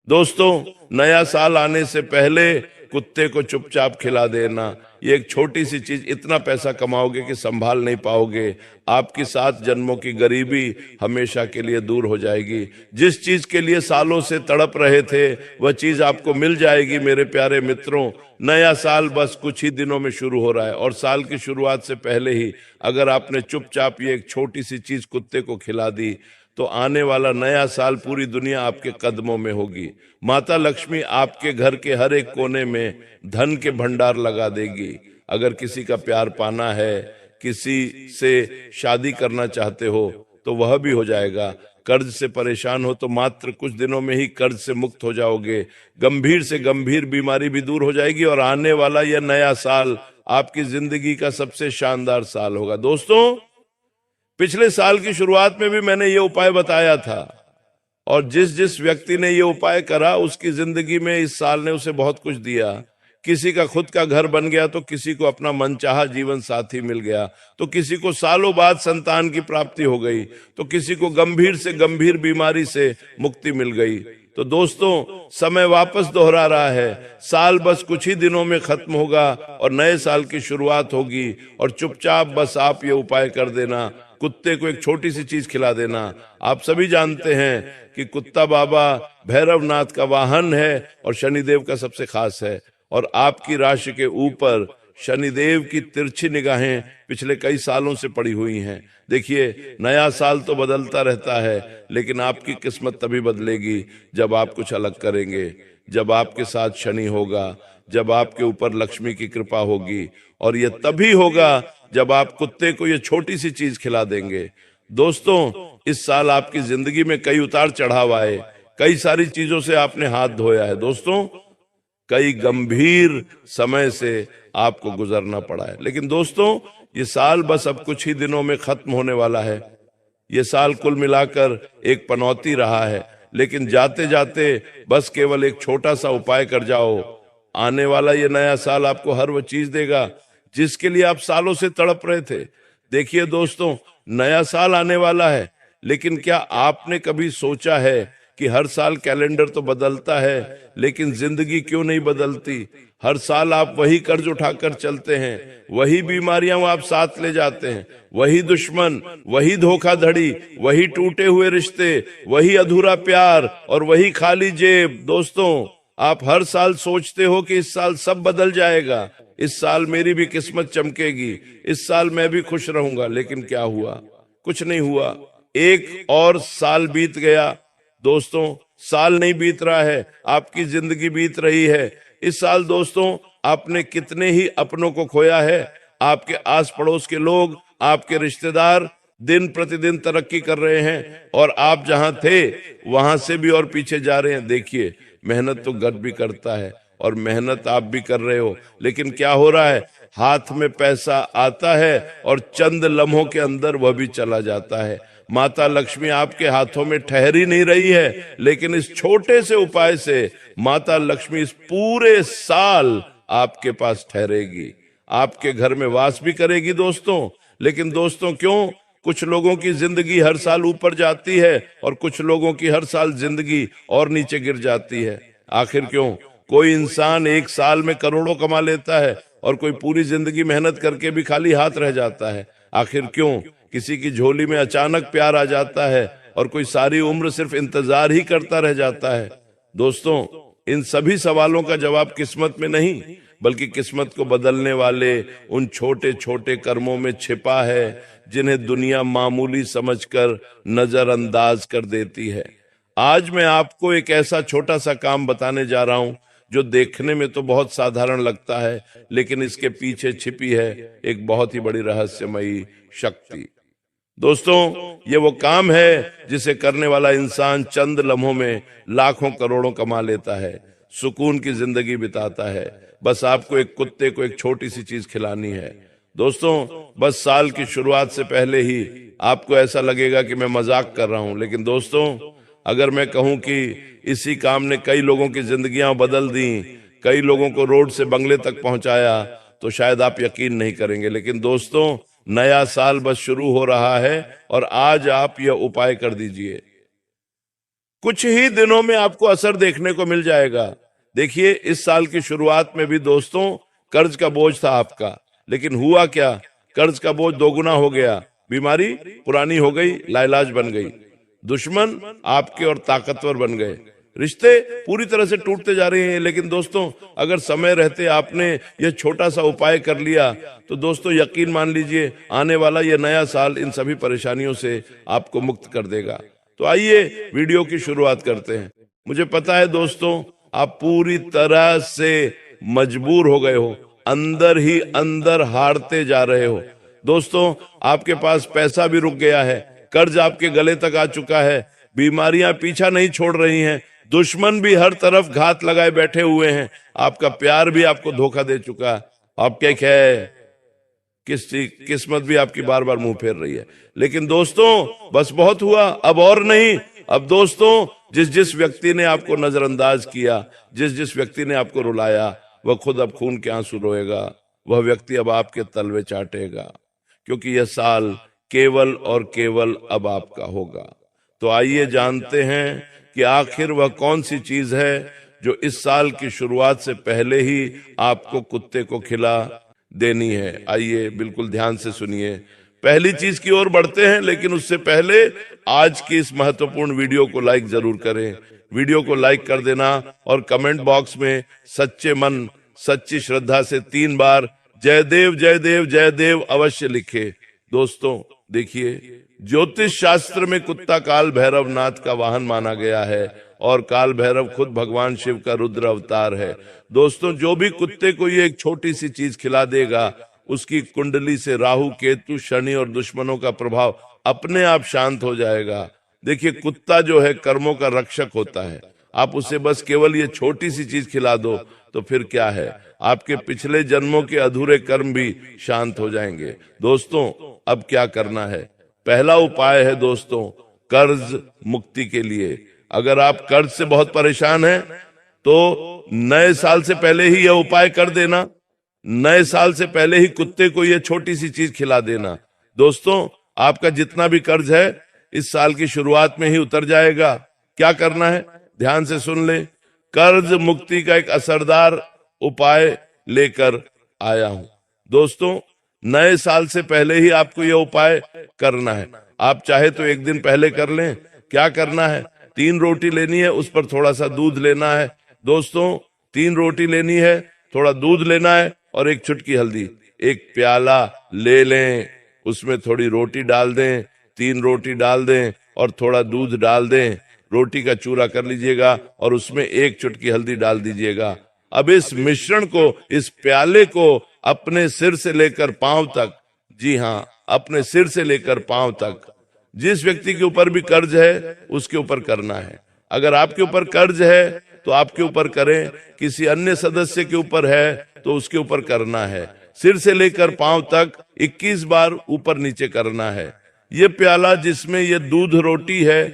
दोस्तों, नया साल आने से पहले कुत्ते को चुपचाप खिला देना, ये एक छोटी सी चीज, इतना पैसा कमाओगे कि संभाल नहीं पाओगे। आपकी 7 जन्मों की गरीबी हमेशा के लिए दूर हो जाएगी। जिस चीज के लिए सालों से तड़प रहे थे वह चीज आपको मिल जाएगी मेरे प्यारे मित्रों। नया साल बस कुछ ही दिनों में शुरू हो रहा है और साल की शुरुआत से पहले ही अगर आपने चुपचाप ये एक छोटी सी चीज कुत्ते को खिला दी तो आने वाला नया साल पूरी दुनिया आपके कदमों में होगी। माता लक्ष्मी आपके घर के हर एक कोने में धन के भंडार लगा देगी। अगर किसी का प्यार पाना है, किसी से शादी करना चाहते हो तो वह भी हो जाएगा। कर्ज से परेशान हो तो मात्र कुछ दिनों में ही कर्ज से मुक्त हो जाओगे। गंभीर से गंभीर बीमारी भी दूर हो जाएगी और आने वाला यह नया साल आपकी जिंदगी का सबसे शानदार साल होगा। दोस्तों, पिछले साल की शुरुआत में भी मैंने ये उपाय बताया था और जिस जिस व्यक्ति ने ये उपाय करा उसकी जिंदगी में इस साल ने उसे बहुत कुछ दिया। किसी का खुद का घर बन गया तो किसी को अपना मनचाहा जीवन साथी मिल गया, तो किसी को सालों बाद संतान की प्राप्ति हो गई, तो किसी को गंभीर से गंभीर बीमारी से मुक्ति मिल गई। तो दोस्तों, समय वापस दोहरा रहा है। साल बस कुछ ही दिनों में खत्म होगा और नए साल की शुरुआत होगी। और चुपचाप बस आप ये उपाय कर देना, कुत्ते को एक छोटी सी चीज खिला देना। आप सभी जानते हैं कि कुत्ता बाबा भैरवनाथ का वाहन है और शनिदेव का सबसे खास है। और आपकी राशि के ऊपर शनिदेव की तिरछी निगाहें पिछले कई सालों से पड़ी हुई हैं। देखिए, नया साल तो बदलता रहता है, लेकिन आपकी किस्मत तभी बदलेगी जब आप कुछ अलग करेंगे, जब आपके साथ शनि होगा, जब आपके ऊपर लक्ष्मी की कृपा होगी। और यह तभी होगा जब आप कुत्ते को ये छोटी सी चीज खिला देंगे। दोस्तों, इस साल आपकी जिंदगी में कई उतार चढ़ाव आए, कई सारी चीजों से आपने हाथ धोया है। दोस्तों, कई गंभीर समय से आपको गुजरना पड़ा है, लेकिन दोस्तों ये साल बस अब कुछ ही दिनों में खत्म होने वाला है। ये साल कुल मिलाकर एक पनौती रहा है, लेकिन जाते जाते बस केवल एक छोटा सा उपाय कर जाओ। आने वाला ये नया साल आपको हर वो चीज देगा जिसके लिए आप सालों से तड़प रहे थे। देखिए दोस्तों, नया साल आने वाला है, लेकिन क्या आपने कभी सोचा है कि हर साल कैलेंडर तो बदलता है, लेकिन जिंदगी क्यों नहीं बदलती? हर साल आप वही कर्ज उठाकर चलते हैं, वही बीमारियां आप साथ ले जाते हैं, वही दुश्मन, वही धोखाधड़ी, वही टूटे हुए रिश्ते, वही अधूरा प्यार और वही खाली जेब। दोस्तों, आप हर साल सोचते हो कि इस साल सब बदल जाएगा, इस साल मेरी भी किस्मत चमकेगी, इस साल मैं भी खुश रहूंगा, लेकिन क्या हुआ? कुछ नहीं हुआ। एक और साल बीत गया। दोस्तों, साल नहीं बीत रहा है, आपकी जिंदगी बीत रही है। इस साल दोस्तों, आपने कितने ही अपनों को खोया है। आपके आस पड़ोस के लोग, आपके रिश्तेदार दिन प्रतिदिन तरक्की कर रहे हैं और आप जहां थे वहां से भी और पीछे जा रहे हैं। देखिए, मेहनत तो गट भी करता है और मेहनत आप भी कर रहे हो, लेकिन क्या हो रहा है? हाथ में पैसा आता है और चंद लम्हों के अंदर वह भी चला जाता है। माता लक्ष्मी आपके हाथों में ठहरी नहीं रही है, लेकिन इस छोटे से उपाय से माता लक्ष्मी इस पूरे साल आपके पास ठहरेगी, आपके घर में वास भी करेगी। दोस्तों, लेकिन दोस्तों, क्यों कुछ लोगों की जिंदगी हर साल ऊपर जाती है और कुछ लोगों की हर साल जिंदगी और नीचे गिर जाती है? आखिर क्यों? कोई इंसान एक साल में करोड़ों कमा लेता है और कोई पूरी जिंदगी मेहनत करके भी खाली हाथ रह जाता है। आखिर क्यों? किसी की झोली में अचानक प्यार आ जाता है और कोई सारी उम्र सिर्फ इंतजार ही करता रह जाता है। दोस्तों, इन सभी सवालों का जवाब किस्मत में नहीं, बल्कि किस्मत को बदलने वाले उन छोटे छोटे कर्मों में छिपा है, जिन्हें दुनिया मामूली समझकर नजरअंदाज कर देती है। आज मैं आपको एक ऐसा छोटा सा काम बताने जा रहा हूं जो देखने में तो बहुत साधारण लगता है, लेकिन इसके पीछे छिपी है एक बहुत ही बड़ी रहस्यमयी शक्ति। दोस्तों, ये वो काम है जिसे करने वाला इंसान चंद लम्हों में लाखों करोड़ों कमा लेता है, सुकून की जिंदगी बिताता है। बस आपको एक कुत्ते को एक छोटी सी चीज खिलानी है। दोस्तों, बस साल की शुरुआत से पहले ही आपको ऐसा लगेगा कि मैं मजाक कर रहा हूं, लेकिन दोस्तों, अगर मैं कहूं कि इसी काम ने कई लोगों की जिंदगियां बदल दी, कई लोगों को रोड से बंगले तक पहुंचाया, तो शायद आप यकीन नहीं करेंगे। लेकिन दोस्तों, नया साल बस शुरू हो रहा है और आज आप यह उपाय कर दीजिए। कुछ ही दिनों में आपको असर देखने को मिल जाएगा। देखिए, इस साल की शुरुआत में भी दोस्तों कर्ज का बोझ था आपका, लेकिन हुआ क्या, कर्ज का बोझ दोगुना हो गया, बीमारी पुरानी हो गई, लाइलाज बन गई, दुश्मन आपके और ताकतवर बन गए, रिश्ते पूरी तरह से टूटते जा रहे हैं। लेकिन दोस्तों, अगर समय रहते आपने यह छोटा सा उपाय कर लिया तो दोस्तों यकीन मान लीजिए, आने वाला यह नया साल इन सभी परेशानियों से आपको मुक्त कर देगा। तो आइए वीडियो की शुरुआत करते हैं। मुझे पता है दोस्तों, आप पूरी तरह से मजबूर हो गए हो, अंदर ही अंदर हारते जा रहे हो। दोस्तों, आपके पास पैसा भी रुक गया है, कर्ज आपके गले तक आ चुका है, बीमारियां पीछा नहीं छोड़ रही हैं, दुश्मन भी हर तरफ घात लगाए बैठे हुए हैं, आपका प्यार भी आपको धोखा दे चुका है, आप क्या है, किस्मत भी आपकी बार बार मुंह फेर रही है। लेकिन दोस्तों, बस बहुत हुआ, अब और नहीं। अब दोस्तों, जिस जिस व्यक्ति ने आपको नजरअंदाज किया, जिस जिस व्यक्ति ने आपको रुलाया, वह खुद अब खून के आंसू रोएगा, वह व्यक्ति अब आपके तलवे चाटेगा, क्योंकि यह साल केवल और केवल अब आपका होगा। तो आइए जानते हैं कि आखिर वह कौन सी चीज है जो इस साल की शुरुआत से पहले ही आपको कुत्ते को खिला देनी है। आइए बिल्कुल ध्यान से सुनिए। पहली चीज की ओर बढ़ते हैं, लेकिन उससे पहले आज की इस महत्वपूर्ण वीडियो को लाइक जरूर करें। वीडियो को लाइक कर देना और कमेंट बॉक्स में सच्चे मन सच्ची श्रद्धा से 3 बार जय देव जय देव जय देव अवश्य लिखे। दोस्तों देखिए, ज्योतिष शास्त्र में कुत्ता काल भैरव नाथ का वाहन माना गया है और काल भैरव खुद भगवान शिव का रुद्र अवतार है। दोस्तों, जो भी कुत्ते को ये एक छोटी सी चीज खिला देगा, उसकी कुंडली से राहु केतु शनि और दुश्मनों का प्रभाव अपने आप शांत हो जाएगा। देखिए, कुत्ता जो है कर्मों का रक्षक होता है। आप उसे बस केवल ये छोटी सी चीज खिला दो तो फिर क्या है, आपके पिछले जन्मों के अधूरे कर्म भी शांत हो जाएंगे। दोस्तों, अब क्या करना है? पहला उपाय है दोस्तों, कर्ज मुक्ति के लिए। अगर आप कर्ज से बहुत परेशान हैं तो नए साल से पहले ही यह उपाय कर देना। नए साल से पहले ही कुत्ते को यह छोटी सी चीज खिला देना। दोस्तों, आपका जितना भी कर्ज है इस साल की शुरुआत में ही उतर जाएगा। क्या करना है, ध्यान से सुन ले। कर्ज मुक्ति का एक असरदार उपाय लेकर आया हूं। दोस्तों, नए साल से पहले ही आपको यह उपाय करना है। आप चाहे तो एक दिन पहले कर लें। क्या करना है, 3 रोटी लेनी है, उस पर थोड़ा सा दूध लेना है। दोस्तों, 3 रोटी लेनी है, थोड़ा दूध लेना है और एक चुटकी हल्दी। एक प्याला ले लें, उसमें थोड़ी रोटी डाल दें, 3 रोटी डाल दें और थोड़ा दूध डाल दें। रोटी का चूरा कर लीजिएगा और उसमें 1 चुटकी हल्दी डाल दीजिएगा। अब इस मिश्रण को, इस प्याले को अपने सिर से लेकर पांव तक, जी हाँ, अपने सिर से लेकर पांव तक, जिस व्यक्ति के ऊपर भी कर्ज है उसके ऊपर करना है। अगर आपके ऊपर कर्ज है तो आपके ऊपर करें, किसी अन्य सदस्य के ऊपर है तो उसके ऊपर करना है। सिर से लेकर पांव तक 21 बार ऊपर नीचे करना है। ये प्याला जिसमें ये दूध रोटी है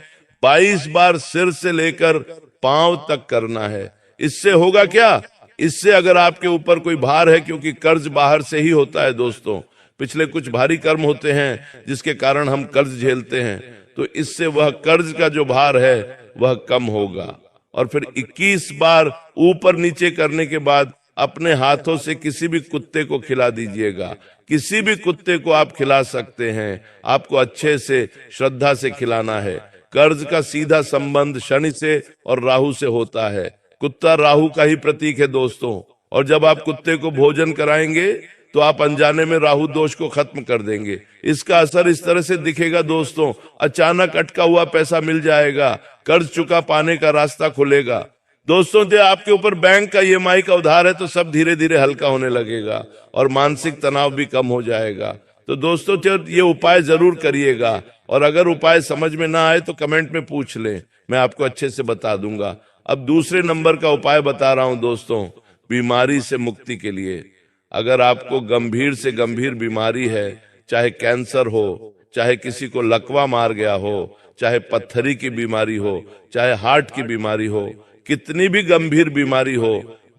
22 बार सिर से लेकर पांव तक करना है। इससे होगा क्या, इससे अगर आपके ऊपर कोई भार है, क्योंकि कर्ज बाहर से ही होता है दोस्तों, पिछले कुछ भारी कर्म होते हैं जिसके कारण हम कर्ज झेलते हैं, तो इससे वह कर्ज का जो भार है वह कम होगा। और फिर 21 बार ऊपर नीचे करने के बाद अपने हाथों से किसी भी कुत्ते को खिला दीजिएगा। किसी भी कुत्ते को आप खिला सकते हैं, आपको अच्छे से श्रद्धा से खिलाना है। कर्ज का सीधा संबंध शनि से और राहु से होता है। कुत्ता राहु का ही प्रतीक है दोस्तों, और जब आप कुत्ते को भोजन कराएंगे तो आप अनजाने में राहु दोष को खत्म कर देंगे। इसका असर इस तरह से दिखेगा दोस्तों, अचानक अटका हुआ पैसा मिल जाएगा, कर्ज चुका पाने का रास्ता खुलेगा। दोस्तों, जो आपके ऊपर बैंक का EMI का उधार है तो सब धीरे धीरे हल्का होने लगेगा और मानसिक तनाव भी कम हो जाएगा। तो दोस्तों, ये उपाय जरूर करिएगा, और अगर उपाय समझ में ना आए तो कमेंट में पूछ लें, मैं आपको अच्छे से बता दूंगा। अब दूसरे नंबर का उपाय बता रहा हूं दोस्तों, बीमारी से मुक्ति के लिए। अगर आपको गंभीर से गंभीर बीमारी है, चाहे कैंसर हो, चाहे किसी को लकवा मार गया हो, चाहे पत्थरी की बीमारी हो, चाहे हार्ट की बीमारी हो, कितनी भी गंभीर बीमारी हो,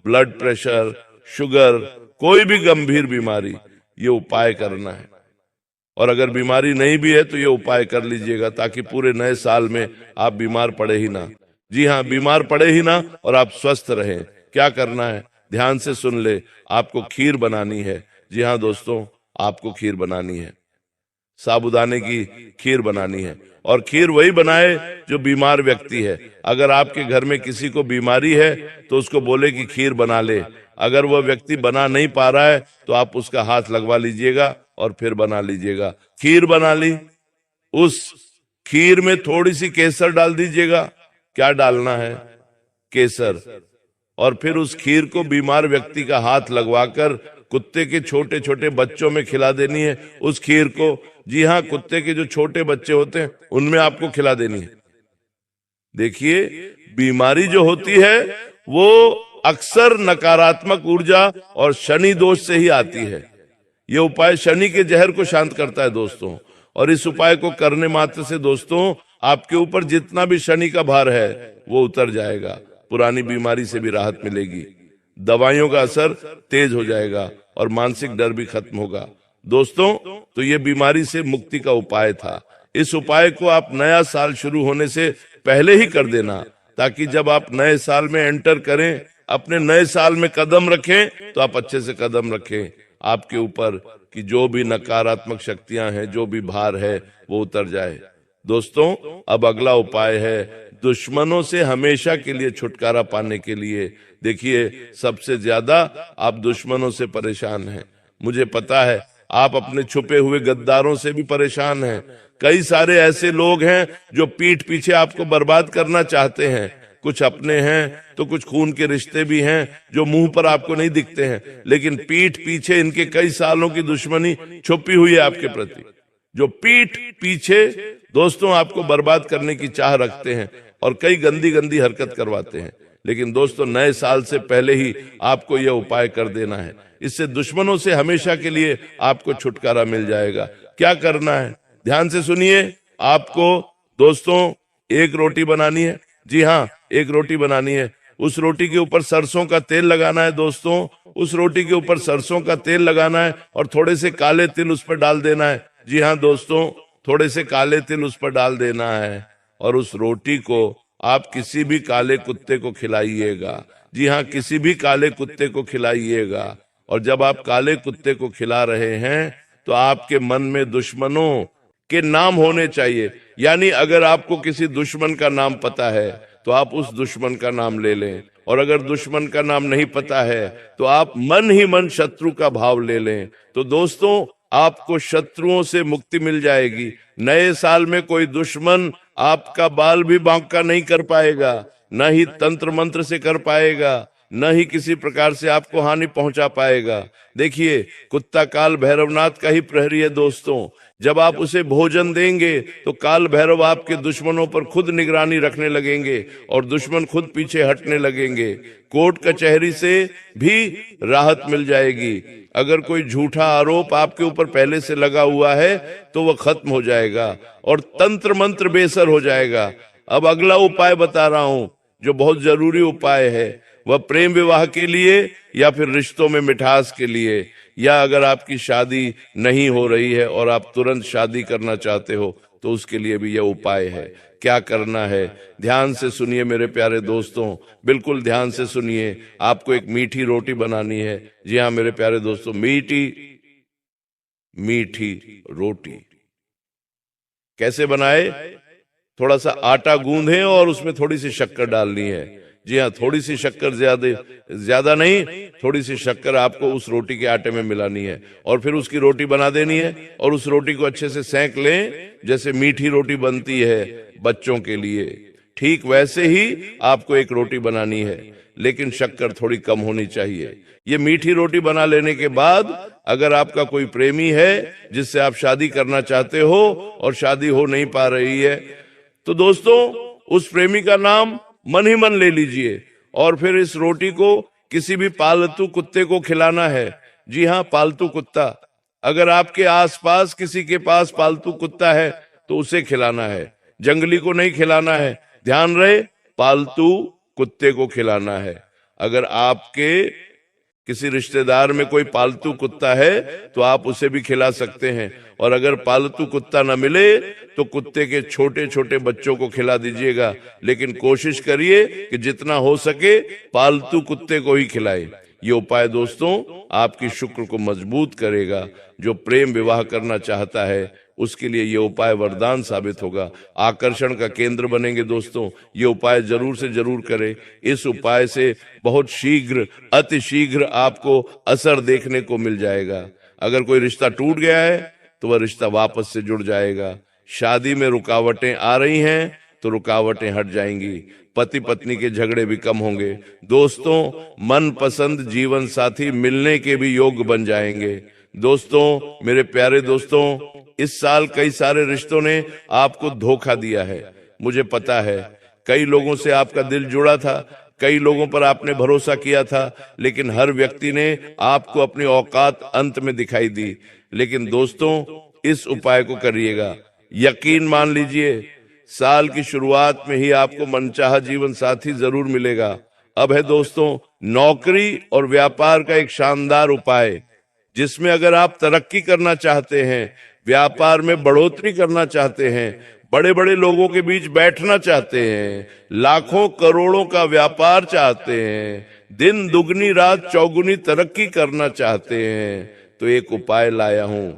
ब्लड प्रेशर, शुगर, कोई भी गंभीर बीमारी, ये उपाय करना है। और अगर बीमारी नहीं भी है तो ये उपाय कर लीजिएगा, ताकि पूरे नए साल में आप बीमार पड़े ही ना। जी हाँ, बीमार पड़े ही ना और आप स्वस्थ रहें। क्या करना है, ध्यान से सुन ले। आपको खीर बनानी है। जी हाँ दोस्तों, आपको खीर बनानी है, साबूदाने की खीर बनानी है। और खीर वही बनाए जो बीमार व्यक्ति है। अगर आपके घर में किसी को बीमारी है तो उसको बोले कि खीर बना ले। अगर वह व्यक्ति बना नहीं पा रहा है तो आप उसका हाथ लगवा लीजिएगा और फिर बना लीजिएगा। खीर बना ली, उस खीर में थोड़ी सी केसर डाल दीजिएगा। क्या डालना है, केसर। और फिर उस खीर को बीमार व्यक्ति का हाथ लगवाकर कुत्ते के छोटे छोटे बच्चों में खिला देनी है उस खीर को। जी हाँ, कुत्ते के जो छोटे बच्चे होते हैं उनमें आपको खिला देनी है। देखिए, बीमारी जो होती है वो अक्सर नकारात्मक ऊर्जा और शनि दोष से ही आती है। ये उपाय शनि के जहर को शांत करता है दोस्तों। और इस उपाय को करने मात्र से दोस्तों आपके ऊपर जितना भी शनि का भार है वो उतर जाएगा। पुरानी बीमारी से भी राहत मिलेगी, दवाइयों का असर तेज हो जाएगा और मानसिक डर भी खत्म होगा। दोस्तों, तो ये बीमारी से मुक्ति का उपाय था। इस उपाय को आप नया साल शुरू होने से पहले ही कर देना, ताकि जब आप नए साल में एंटर करें, अपने नए साल में कदम रखें, तो आप अच्छे से कदम रखें। आपके ऊपर कि जो भी नकारात्मक शक्तियां हैं, जो भी भार है, वो उतर जाए। दोस्तों, अब अगला उपाय है दुश्मनों से हमेशा के लिए छुटकारा पाने के लिए। देखिए, सबसे ज्यादा आप दुश्मनों से परेशान हैं। मुझे पता है आप अपने छुपे हुए गद्दारों से भी परेशान हैं। कई सारे ऐसे लोग हैं जो पीठ पीछे आपको बर्बाद करना चाहते हैं। कुछ अपने हैं तो कुछ खून के रिश्ते भी हैं जो मुंह पर आपको नहीं दिखते हैं, लेकिन पीठ पीछे इनके कई सालों की दुश्मनी छुपी हुई है आपके प्रति, जो पीठ पीछे दोस्तों आपको बर्बाद करने की चाह रखते हैं और कई गंदी गंदी हरकत करवाते हैं। लेकिन दोस्तों, नए साल से पहले ही आपको यह उपाय कर देना है। इससे दुश्मनों से हमेशा के लिए आपको छुटकारा मिल जाएगा। क्या करना है, ध्यान से सुनिए। आपको दोस्तों एक रोटी बनानी है। जी हाँ, एक रोटी बनानी है। उस रोटी के ऊपर सरसों का तेल लगाना है दोस्तों। उस रोटी के ऊपर सरसों का तेल लगाना है और थोड़े से काले तिल उस पर डाल देना है। जी हाँ दोस्तों, थोड़े से काले तिल उस पर डाल देना है और उस रोटी को आप किसी भी काले कुत्ते को खिलाइएगा। जी हाँ, किसी भी काले कुत्ते को खिलाइएगा। और जब आप काले कुत्ते को खिला रहे हैं तो आपके मन में दुश्मनों के नाम होने चाहिए। यानी अगर आपको किसी दुश्मन का नाम पता है तो आप उस दुश्मन का नाम ले लें, और अगर दुश्मन का नाम नहीं पता है तो आप मन ही मन शत्रु का भाव ले लें। तो दोस्तों, आपको शत्रुओं से मुक्ति मिल जाएगी। नए साल में कोई दुश्मन आपका बाल भी बांका नहीं कर पाएगा, न ही तंत्र मंत्र से कर पाएगा, न ही किसी प्रकार से आपको हानि पहुंचा पाएगा। देखिए, कुत्ता काल भैरवनाथ का ही प्रहरी है दोस्तों। जब आप उसे भोजन देंगे तो काल भैरव आपके दुश्मनों पर खुद निगरानी रखने लगेंगे और दुश्मन खुद पीछे हटने लगेंगे। कोर्ट कचहरी से भी राहत मिल जाएगी। अगर कोई झूठा आरोप आपके ऊपर पहले से लगा हुआ है तो वह खत्म हो जाएगा और तंत्र मंत्र बेसर हो जाएगा। अब अगला उपाय बता रहा हूं जो बहुत जरूरी उपाय है। वह प्रेम विवाह के लिए या फिर रिश्तों में मिठास के लिए, या अगर आपकी शादी नहीं हो रही है और आप तुरंत शादी करना चाहते हो तो उसके लिए भी यह उपाय है। क्या करना है, ध्यान से सुनिए मेरे प्यारे दोस्तों, बिल्कुल ध्यान से सुनिए। आपको एक मीठी रोटी बनानी है। जी हाँ मेरे प्यारे दोस्तों, मीठी मीठी रोटी कैसे बनाए? थोड़ा सा आटा गूंदें और उसमें थोड़ी सी शक्कर डालनी है। जी हाँ, थोड़ी सी शक्कर, ज्यादा नहीं, थोड़ी सी शक्कर आपको उस रोटी के आटे में मिलानी है और फिर उसकी रोटी बना देनी है और उस रोटी को अच्छे से सेंक लें, जैसे मीठी रोटी बनती है बच्चों के लिए, ठीक वैसे ही आपको एक रोटी बनानी है, लेकिन शक्कर थोड़ी कम होनी चाहिए। ये मीठी रोटी बना लेने के बाद अगर आपका कोई प्रेमी है जिससे आप शादी करना चाहते हो और शादी हो नहीं पा रही है, तो दोस्तों उस प्रेमी का नाम मन ही मन ले लीजिए और फिर इस रोटी को किसी भी पालतू कुत्ते को खिलाना है। जी हाँ, पालतू कुत्ता। अगर आपके आसपास किसी के पास पालतू कुत्ता है तो उसे खिलाना है, जंगली को नहीं खिलाना है। ध्यान रहे, पालतू कुत्ते को खिलाना है। अगर आपके किसी रिश्तेदार में कोई पालतू कुत्ता है तो आप उसे भी खिला सकते हैं, और अगर पालतू कुत्ता न मिले तो कुत्ते के छोटे छोटे बच्चों को खिला दीजिएगा, लेकिन कोशिश करिए कि जितना हो सके पालतू कुत्ते को ही खिलाए। ये उपाय दोस्तों आपकी शुक्र को मजबूत करेगा। जो प्रेम विवाह करना चाहता है उसके लिए ये उपाय वरदान साबित होगा, आकर्षण का केंद्र बनेंगे। दोस्तों ये उपाय जरूर से जरूर करें। इस उपाय से बहुत शीघ्र, अति शीघ्र आपको असर देखने को मिल जाएगा। अगर कोई रिश्ता टूट गया है तो वह रिश्ता वापस से जुड़ जाएगा। शादी में रुकावटें आ रही हैं तो रुकावटें हट जाएंगी। पति पत्नी के झगड़े भी कम होंगे। दोस्तों मनपसंद जीवन साथी मिलने के भी योग बन जाएंगे। दोस्तों मेरे प्यारे दोस्तों, इस साल कई सारे रिश्तों ने आपको धोखा दिया है, मुझे पता है। कई लोगों से आपका दिल जुड़ा था, कई लोगों पर आपने भरोसा किया था, लेकिन हर व्यक्ति ने आपको अपनी औकात अंत में दिखाई दी। लेकिन दोस्तों इस उपाय को करिएगा, यकीन मान लीजिए साल की शुरुआत में ही आपको मनचाहा जीवन साथी जरूर मिलेगा। अब है दोस्तों नौकरी और व्यापार का एक शानदार उपाय, जिसमें अगर आप तरक्की करना चाहते हैं, व्यापार में बढ़ोतरी करना चाहते हैं, बड़े बड़े लोगों के बीच बैठना चाहते हैं, लाखों करोड़ों का व्यापार चाहते हैं, दिन दुगनी रात चौगुनी तरक्की करना चाहते हैं, तो एक उपाय लाया हूं।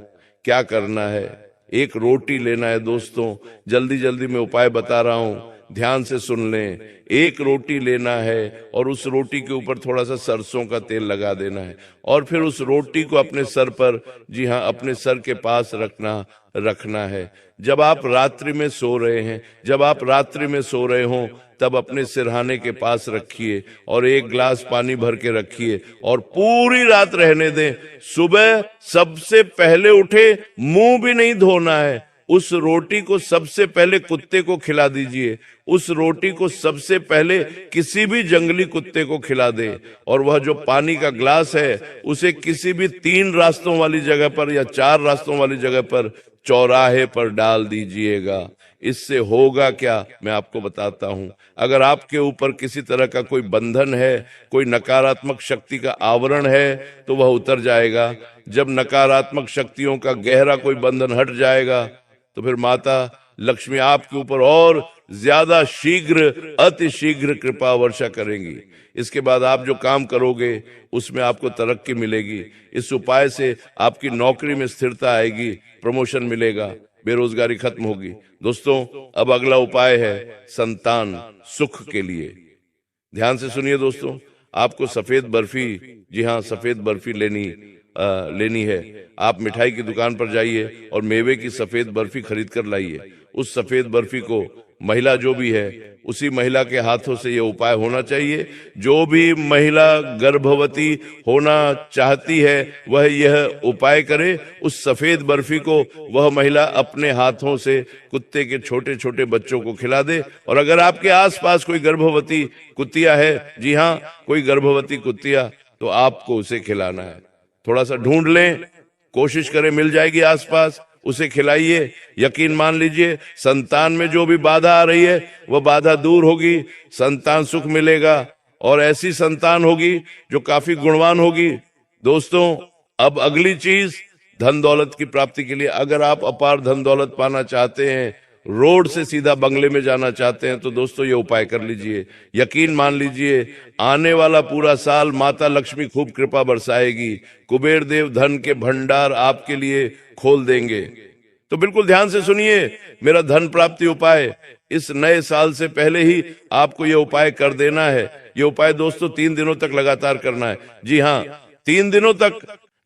क्या करना है? एक रोटी लेना है दोस्तों। जल्दी जल्दी मैं उपाय बता रहा हूं, ध्यान से सुन लें। एक रोटी लेना है और उस रोटी के ऊपर थोड़ा सा सरसों का तेल लगा देना है, और फिर उस रोटी को अपने सर पर, जी हाँ अपने सर के पास रखना है। जब आप रात्रि में सो रहे हैं, जब आप रात्रि में सो रहे हो तब अपने सिरहाने के पास रखिए और एक गिलास पानी भर के रखिए और पूरी रात रहने दें। सुबह सबसे पहले उठे, मुंह भी नहीं धोना है, उस रोटी को सबसे पहले कुत्ते को खिला दीजिए। उस रोटी को सबसे पहले किसी भी जंगली कुत्ते को खिला दे, और वह जो पानी का ग्लास है उसे किसी भी 3 रास्तों वाली जगह पर या 4 रास्तों वाली जगह पर चौराहे पर डाल दीजिएगा। इससे होगा क्या मैं आपको बताता हूं। अगर आपके ऊपर किसी तरह का कोई बंधन है, कोई नकारात्मक शक्ति का आवरण है, तो वह उतर जाएगा। जब नकारात्मक शक्तियों का गहरा कोई बंधन हट जाएगा तो फिर माता लक्ष्मी आपके ऊपर और ज्यादा शीघ्र, अति शीघ्र कृपा वर्षा करेंगी। इसके बाद आप जो काम करोगे उसमें आपको तरक्की मिलेगी। इस उपाय से आपकी नौकरी में स्थिरता आएगी, प्रमोशन मिलेगा, बेरोजगारी खत्म होगी। दोस्तों अब अगला उपाय है संतान सुख के लिए। ध्यान से सुनिए दोस्तों, आपको सफेद बर्फी, जी हाँ सफेद बर्फी लेनी है। आप मिठाई की दुकान पर जाइए और मेवे की सफेद बर्फी खरीद कर लाइए। उस सफेद बर्फी को महिला जो भी है उसी महिला के हाथों से यह उपाय होना चाहिए। जो भी महिला गर्भवती होना चाहती है वह यह उपाय करे। उस सफेद बर्फी को वह महिला अपने हाथों से कुत्ते के छोटे छोटे बच्चों को खिला दे। और अगर आपके आसपास कोई गर्भवती कुत्तिया है, जी हाँ कोई गर्भवती कुत्तिया, तो आपको उसे खिलाना है। थोड़ा सा ढूंढ लें, कोशिश करें मिल जाएगी आसपास, उसे खिलाइए। यकीन मान लीजिए संतान में जो भी बाधा आ रही है वह बाधा दूर होगी, संतान सुख मिलेगा और ऐसी संतान होगी जो काफी गुणवान होगी। दोस्तों अब अगली चीज धन दौलत की प्राप्ति के लिए, अगर आप अपार धन दौलत पाना चाहते हैं, रोड से सीधा बंगले में जाना चाहते हैं, तो दोस्तों ये उपाय कर लीजिए। यकीन मान लीजिए आने वाला पूरा साल माता लक्ष्मी खूब कृपा बरसाएगी, कुबेर देव धन के भंडार आपके लिए खोल देंगे। तो बिल्कुल ध्यान से सुनिए मेरा धन प्राप्ति उपाय। इस नए साल से पहले ही आपको ये उपाय कर देना है। ये उपाय दोस्तों 3 दिनों तक लगातार करना है। जी हाँ 3 दिनों तक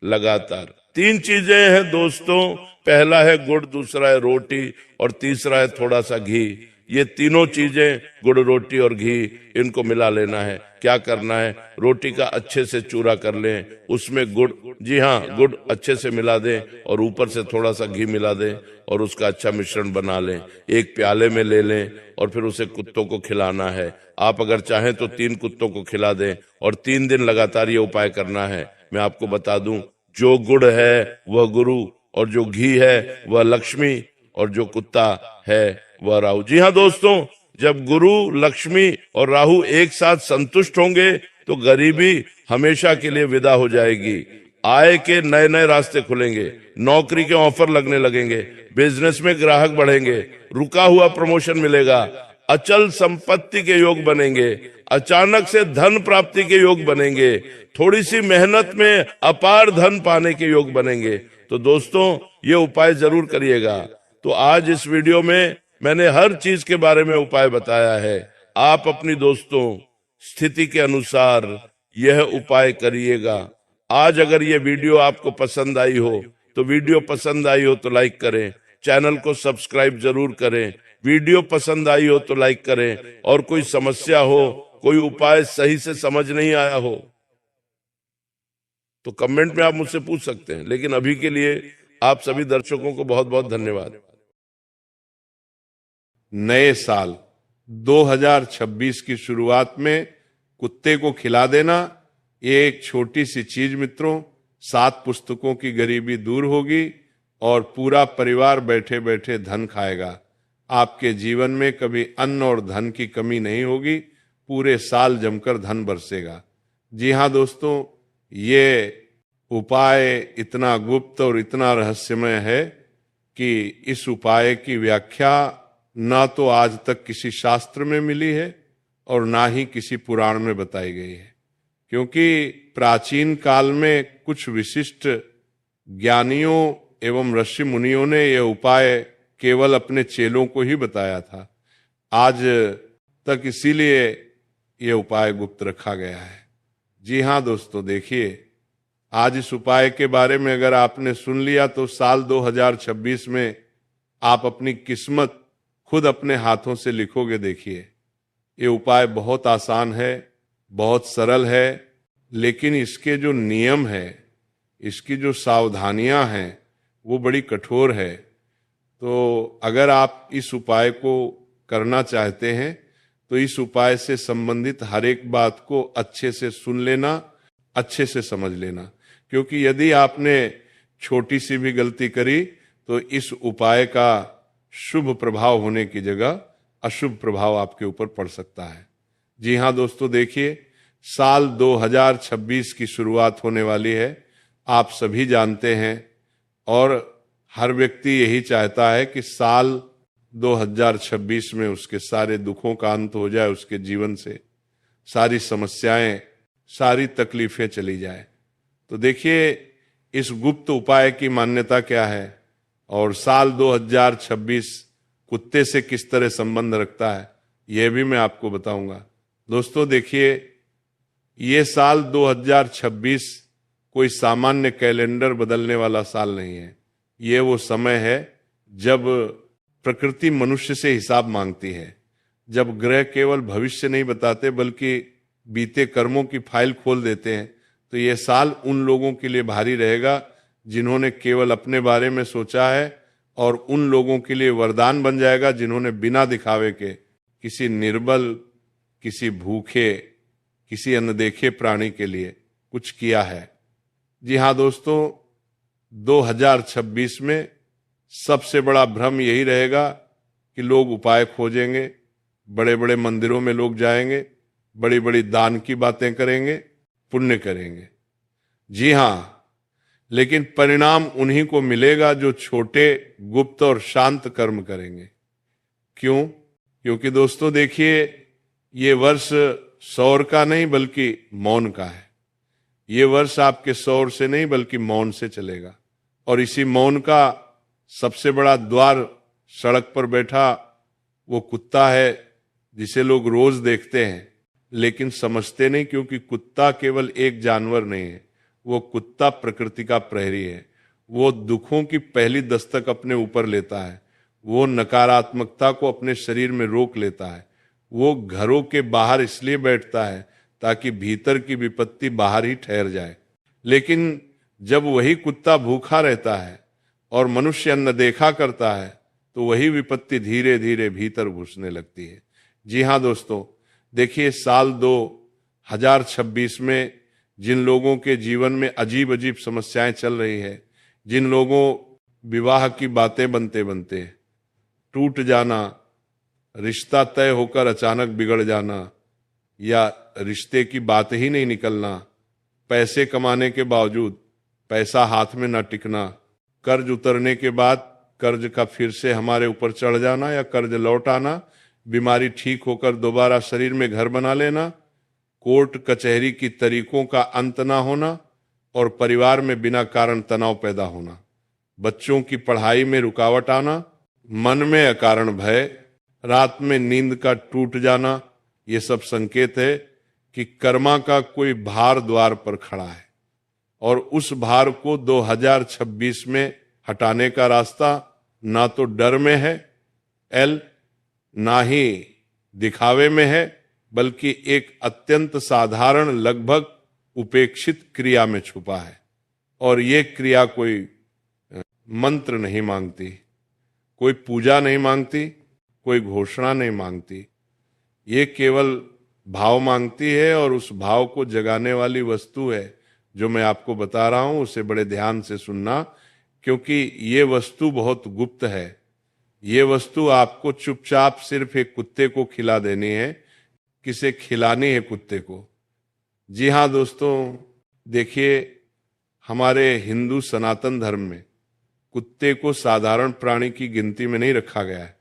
लगातार। 3 चीजें हैं दोस्तों, पहला है गुड़, दूसरा है रोटी और तीसरा है थोड़ा सा घी। ये तीनों चीजें गुड़, रोटी और घी, इनको मिला लेना है। क्या करना है, रोटी का अच्छे से चूरा कर लें, उसमें गुड़, जी हाँ गुड़ अच्छे से मिला दें और ऊपर से थोड़ा सा घी मिला दें और उसका अच्छा मिश्रण बना लें। एक प्याले में ले लें और फिर उसे कुत्तों को खिलाना है। आप अगर चाहें तो 3 कुत्तों को खिला दें और 3 दिन लगातार ये उपाय करना है। मैं आपको बता दूं, जो गुड़ है वह गुरु और जो घी है वह लक्ष्मी और जो कुत्ता है वह राहु। जी हाँ दोस्तों, जब गुरु, लक्ष्मी और राहु एक साथ संतुष्ट होंगे तो गरीबी हमेशा के लिए विदा हो जाएगी। आय के नए नए रास्ते खुलेंगे, नौकरी के ऑफर लगने लगेंगे, बिजनेस में ग्राहक बढ़ेंगे, रुका हुआ प्रमोशन मिलेगा, अचल संपत्ति के योग बनेंगे, अचानक से धन प्राप्ति के योग बनेंगे, थोड़ी सी मेहनत में अपार धन पाने के योग बनेंगे। तो दोस्तों, ये उपाय जरूर करिएगा। तो आज इस वीडियो में मैंने हर चीज के बारे में उपाय बताया है। आप अपनी दोस्तों स्थिति के अनुसार यह उपाय करिएगा। आज अगर ये वीडियो आपको पसंद आई हो तो वीडियो पसंद आई हो तो लाइक करें, चैनल को सब्सक्राइब जरूर करें। वीडियो पसंद आई हो तो लाइक करें, और कोई समस्या हो, कोई उपाय सही से समझ नहीं आया हो तो कमेंट में आप मुझसे पूछ सकते हैं। लेकिन अभी के लिए आप सभी दर्शकों को बहुत बहुत धन्यवाद। नए साल 2026 की शुरुआत में कुत्ते को खिला देना, ये एक छोटी सी चीज मित्रों, 7 पुस्तकों की गरीबी दूर होगी और पूरा परिवार बैठे बैठे धन खाएगा। आपके जीवन में कभी अन्न और धन की कमी नहीं होगी, पूरे साल जमकर धन बरसेगा। जी हाँ दोस्तों, ये उपाय इतना गुप्त और इतना रहस्यमय है कि इस उपाय की व्याख्या ना तो आज तक किसी शास्त्र में मिली है और ना ही किसी पुराण में बताई गई है, क्योंकि प्राचीन काल में कुछ विशिष्ट ज्ञानियों एवं ऋषि मुनियों ने यह उपाय केवल अपने चेलों को ही बताया था। आज तक इसीलिए यह उपाय गुप्त रखा गया है। जी हाँ दोस्तों, देखिए, आज इस उपाय के बारे में अगर आपने सुन लिया तो साल 2026 में आप अपनी किस्मत खुद अपने हाथों से लिखोगे। देखिए, ये उपाय बहुत आसान है, बहुत सरल है, लेकिन इसके जो नियम है, इसकी जो सावधानियां हैं, वो बड़ी कठोर है। तो अगर आप इस उपाय को करना चाहते हैं तो इस उपाय से संबंधित हर एक बात को अच्छे से सुन लेना, अच्छे से समझ लेना, क्योंकि यदि आपने छोटी सी भी गलती करी तो इस उपाय का शुभ प्रभाव होने की जगह अशुभ प्रभाव आपके ऊपर पड़ सकता है। जी हाँ दोस्तों, देखिए, साल 2026 की शुरुआत होने वाली है, आप सभी जानते हैं, और हर व्यक्ति यही चाहता है कि साल 2026 में उसके सारे दुखों का अंत हो जाए, उसके जीवन से सारी समस्याएं, सारी तकलीफें चली जाए। तो देखिए, इस गुप्त उपाय की मान्यता क्या है और साल 2026 कुत्ते से किस तरह संबंध रखता है, यह भी मैं आपको बताऊंगा। दोस्तों देखिए, ये साल 2026 कोई सामान्य कैलेंडर बदलने वाला साल नहीं है। ये वो समय है जब प्रकृति मनुष्य से हिसाब मांगती है, जब ग्रह केवल भविष्य नहीं बताते बल्कि बीते कर्मों की फाइल खोल देते हैं। तो ये साल उन लोगों के लिए भारी रहेगा जिन्होंने केवल अपने बारे में सोचा है, और उन लोगों के लिए वरदान बन जाएगा जिन्होंने बिना दिखावे के किसी निर्बल, किसी भूखे, किसी अनदेखे प्राणी के लिए कुछ किया है। जी हाँ दोस्तों, 2026 में सबसे बड़ा भ्रम यही रहेगा कि लोग उपाय खोजेंगे, बड़े बड़े मंदिरों में लोग जाएंगे, बड़ी बड़ी दान की बातें करेंगे, पुण्य करेंगे। जी हाँ, लेकिन परिणाम उन्हीं को मिलेगा जो छोटे, गुप्त और शांत कर्म करेंगे। क्यों? क्योंकि दोस्तों देखिए, ये वर्ष सौर का नहीं बल्कि मौन का है। ये वर्ष आपके सौर से नहीं बल्कि मौन से चलेगा, और इसी मौन का सबसे बड़ा द्वार सड़क पर बैठा वो कुत्ता है, जिसे लोग रोज देखते हैं लेकिन समझते नहीं, क्योंकि कुत्ता केवल एक जानवर नहीं है, वो कुत्ता प्रकृति का प्रहरी है। वो दुखों की पहली दस्तक अपने ऊपर लेता है, वो नकारात्मकता को अपने शरीर में रोक लेता है। वो घरों के बाहर इसलिए बैठता है ताकि भीतर की विपत्ति बाहर ही ठहर जाए। लेकिन जब वही कुत्ता भूखा रहता है और मनुष्य अन्न देखा करता है तो वही विपत्ति धीरे धीरे भीतर घुसने लगती है। जी हाँ दोस्तों, देखिए, साल 2026 में जिन लोगों के जीवन में अजीब अजीब समस्याएं चल रही है, जिन लोगों विवाह की बातें बनते बनते टूट जाना, रिश्ता तय होकर अचानक बिगड़ जाना, या रिश्ते की बात ही नहीं निकलना, पैसे कमाने के बावजूद पैसा हाथ में न टिकना, कर्ज उतरने के बाद कर्ज का फिर से हमारे ऊपर चढ़ जाना या कर्ज लौट आना, बीमारी ठीक होकर दोबारा शरीर में घर बना लेना, कोर्ट कचहरी की तरीकों का अंत ना होना और परिवार में बिना कारण तनाव पैदा होना, बच्चों की पढ़ाई में रुकावट आना, मन में अकारण भय, रात में नींद का टूट जाना, ये सब संकेत है कि कर्मा का कोई भार द्वार पर खड़ा है और उस भार को 2026 में हटाने का रास्ता ना तो डर में है एल, ना ही दिखावे में है, बल्कि एक अत्यंत साधारण लगभग उपेक्षित क्रिया में छुपा है। और ये क्रिया कोई मंत्र नहीं मांगती, कोई पूजा नहीं मांगती, कोई घोषणा नहीं मांगती, ये केवल भाव मांगती है। और उस भाव को जगाने वाली वस्तु है जो मैं आपको बता रहा हूं, उसे बड़े ध्यान से सुनना, क्योंकि ये वस्तु बहुत गुप्त है। ये वस्तु आपको चुपचाप सिर्फ एक कुत्ते को खिला देनी है, किसे खिलानी है कुत्ते को। जी हाँ दोस्तों, देखिए हमारे हिंदू सनातन धर्म में कुत्ते को साधारण प्राणी की गिनती में नहीं रखा गया है।